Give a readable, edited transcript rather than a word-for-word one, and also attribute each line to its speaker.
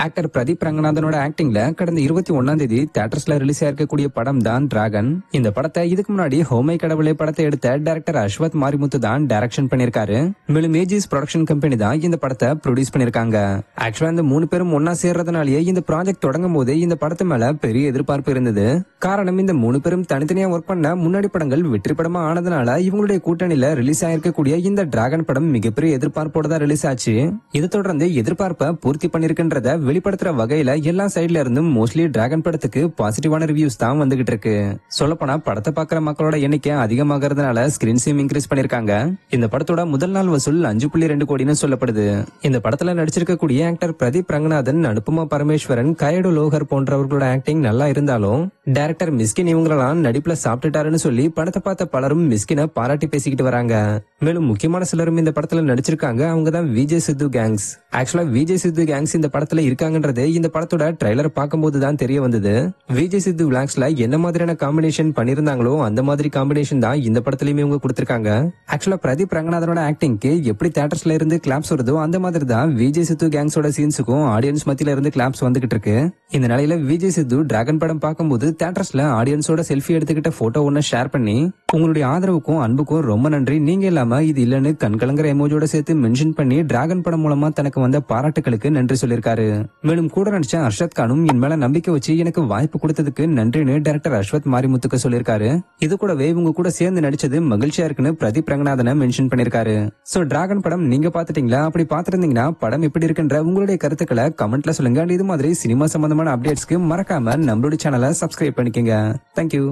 Speaker 1: Actor Pradeep ரங்கநாதனோட ஆக்டிங்ல கடந்த 21ஆம் தேதி தியேட்டர்ஸ்ல ரிலீஸ் ஆயிருக்கக்கூடிய படம் தான் டிராகன். இந்த படத்தை இதுக்கு முன்னாடி ஹோமை கடவுளே படத்தை எடுத்த டைரக்டர் அஸ்வத் மாரிமுத்து தான் டைரக்ஷன் பண்ணிருக்காரு. மேலும் ஏஜிஸ் ப்ரொடக்ஷன் கம்பெனி தான் இந்த படத்தை ப்ரொடியூஸ் பண்ணிருக்காங்க. ஆக்சுவலா இந்த 3 பேரும் ஒன்னா சேர்றதுனாலேயே இந்த ப்ராஜெக்ட் தொடங்கும் போதே இந்த படத்து மேல பெரிய எதிர்பார்ப்பு இருந்தது. காரணம் இந்த 3 பேரும் தனித்தனியா ஒர்க் பண்ண முன்னாடி படங்கள் வெற்றி படமா ஆனதுனால இவங்களுடைய கூட்டணியில ரிலீஸ் ஆயிருக்கக்கூடிய இந்த டிராகன் படம் மிகப்பெரிய எதிர்பார்ப்போட தான் ரிலீஸ் ஆச்சு. இதை தொடர்ந்து எதிர்பார்ப்பை பூர்த்தி பண்ணிருக்கின்றத வெளிப்படுத்துற வகையில எல்லா சைட்ல இருந்தும் மோஸ்ட்லி டிராகன் படத்துக்கு பாசிட்டிவான ரிவ்யூஸ் தான் வந்துகிட்டு இருக்கு. சொல்லப்போனா படத்தை பாக்குற மக்களோட எண்ணிக்கை அதிகமாகறதுனால ஸ்கிரீன் சேம் இன்க்ரீஸ் பண்ணிருக்காங்க. இந்த படத்தோட முதல் நாள் வசூல் 5.2 கோடின்னு சொல்லப்படுது. இந்த படத்துல நடிச்சிருக்கக்கூடிய ஆக்டர் பிரதீப் ரங்கநாதன், அனுபமா பரமேஸ்வரன், கயடு லோகர் போன்றவர்களோட ஆக்டிங் நல்லா இருந்தாலும் டைரக்டர் மிஸ்கின் இவங்களெல்லாம் நடிப்புல சாப்பிட்டுட்டாருன்னு சொல்லி படத்தை பார்த்த பலரும் மிஸ்கினை பாராட்டி பேசிக்கிட்டு வராங்க. மேலும் முக்கியமான சிலரும் இந்த படத்துல நடிச்சிருக்காங்க. அவங்க தான் விஜய் சித்து கேங்ஸ். ஆக்சுவலா விஜய் சித்து கேங்ஸ் இந்த படத்துல இருக்காங்கன்றது இந்த படத்தோட ட்ரைலர் பார்க்கும்போது தான் தெரிய வந்தது. விஜய் சித்து விளாக்ஸ்ல என்ன மாதிரியான காம்பினேஷன் பண்ணிருந்தாங்களோ அந்த மாதிரி காம்பினேஷன் தான் இந்த படத்துலயுமே இவங்க கொடுத்திருக்காங்க. ஆக்சுவலா பிரதீப் ரங்கநாதனோட ஆக்டிங்க்கு எப்படி தியேட்டர்ஸ்ல இருந்து கிளாப்ஸ் வருதோ அந்த மாதிரி தான் விஜய் சித்து கேங்ஸோட சீன்ஸுக்கும் ஆடியன்ஸ் மத்தியில இருந்து கிளாப்ஸ் வந்துகிட்டு இருக்கு. இந்த நிலையில விஜய் சித்து டிராகன் படம் பார்க்கும்போது தியேட்டர்ஸ்ல ஆடியன்ஸோட செல்ஃபி எடுத்துக்கிட்ட போட்டோ ஒன்னு ஷேர் பண்ணி உங்களுடைய ஆதரவுக்கும் அன்புக்கும் ரொம்ப நன்றி, நீங்க இல்லாம இது இல்லன்னு கண்கலங்கிற எமோஜோட சேர்த்து மென்ஷன் பண்ணி டிராகன் படம் மூலமா தனக்கு வந்த பாராட்டுகளுக்கு நன்றி சொல்லிருக்காரு. மேலும் கூட நடிச்ச அர்ஷத் கானும் என் மேல நம்பிக்கை வச்சு எனக்கு வாய்ப்பு கொடுத்ததுக்கு நன்றின்னு டைரக்டர் அஸ்வத் மாரிமுத்துக்கு சொல்லிருக்காரு. இது கூடவே இவங்க கூட சேர்ந்து நடிச்சது மகிழ்ச்சியா இருக்குன்னு பிரதீப் ரங்கநாதனை மென்ஷன் பண்ணிருக்காரு. சோ டிராகன் படம் நீங்க பாத்துட்டீங்களா? அப்படி பாத்துருந்தீங்கன்னா படம் எப்படி இருக்குன்ற உங்களுடைய கருத்துக்களை கமெண்ட்ல சொல்லுங்க. இது மாதிரி சினிமா சம்பந்தமான அப்டேட்ஸ்க்கு மறக்காம நம்மளுடைய சேனலை சப்ஸ்கிரைப் பண்ணிக்கங்க. தேங்க்யூ.